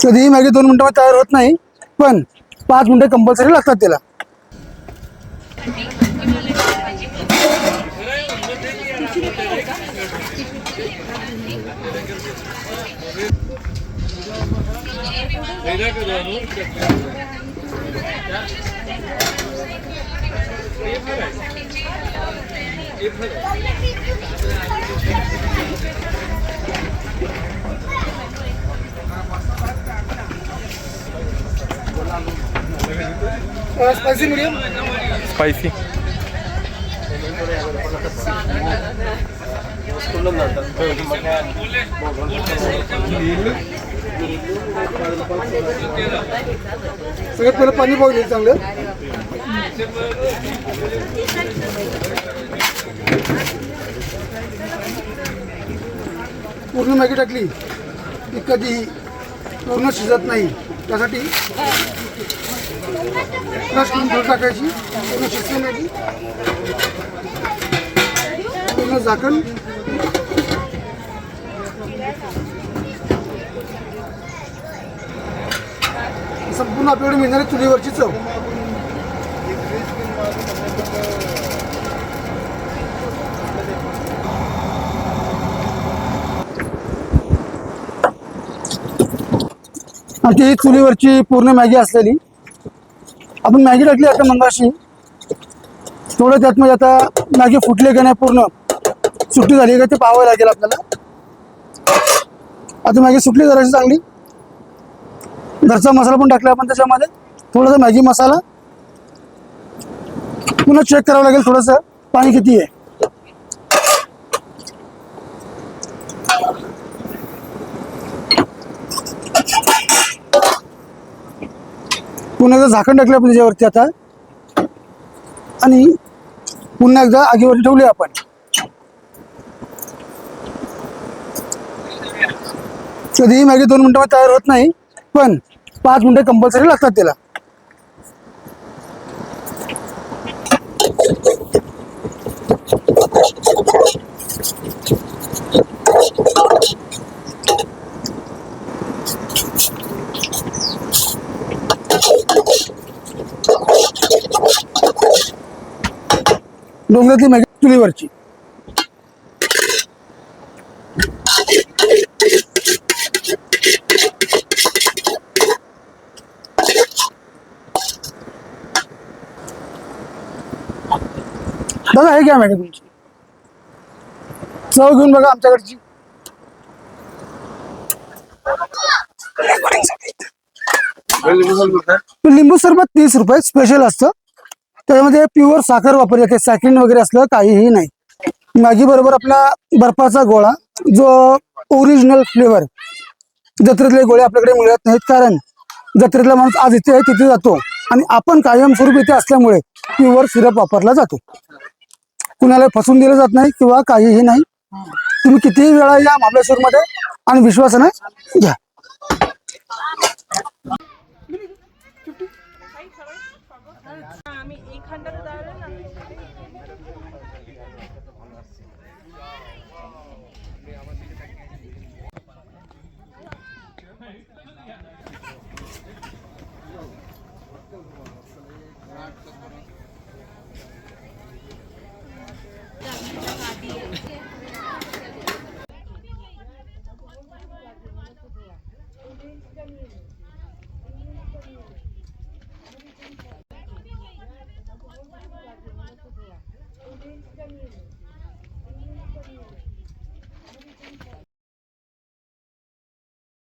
कधीही मॅगी 2 मिनिटांमध्ये तयार होत नाही, पण 5 मिनिटं कंपल्सरी लागतात त्याला. Spicy medium. स्पायसी. सगळ्यात पहिलं पाणी पाहून चांगलं. पूर्ण मॅगी टाकली की कधी पूर्ण शिजत नाही, त्यासाठी क्रश करून थोडी टाकायची. पूर्ण शिजते मॅगी. पूर्ण झाकण. संपूर्ण आपल्याकडे मिळणारी चुलीवरची चव. आता ही चुलीवरची पूर्ण मॅगी असलेली. आपण मॅगी टाकली आता मंगाशी, थोडं त्यात म्हणजे आता मॅगी फुटले का नाही, पूर्ण सुट्टी झाली का ते पाहावं लागेल आपल्याला. आता मॅगी सुटली जराशी चांगली. घरचा मसाला पण टाकला आपण त्याच्यामध्ये, थोडासा मॅगी मसाला. पुन्हा चेक करावं लागेल थोडंसं पाणी किती आहे. पुन्हा एकदा झाकण टाकलं आपण त्याच्यावरती आता, आणि पुन्हा एकदा आगीवरती ठेवली आपण. कधीही मॅगी 2 मिनिटांमध्ये तयार होत नाही, पण 5 मिनिटं कंपल्सरी लागतात त्याला. डोंगरातली मॅगी चुलीवरची. दादा हे घ्या मॅगी तुमची, चव घेऊन बघा आमच्याकडची. लिंबू सरबत 30 रुपये स्पेशल असतं. त्याच्यामध्ये प्युअर साखर वापरली जाते, सॅकिन वगैरे असलं काहीही नाही. मॅगी बरोबर आपला बर्फाचा गोळा, जो ओरिजिनल फ्लेवर. जत्रेतले गोळे आपल्याकडे मिळत नाहीत, कारण जत्रेतला माणूस आज इथे आहे तिथे जातो, आणि आपण कायमस्वरूपी इथे असल्यामुळे प्युअर सिरप वापरला जातो. कुणाला फसून दिलं जात नाही किंवा काहीही नाही. तुम्ही कितीही वेळा या महाबळेश्वरमध्ये आणि विश्वासाने घ्या.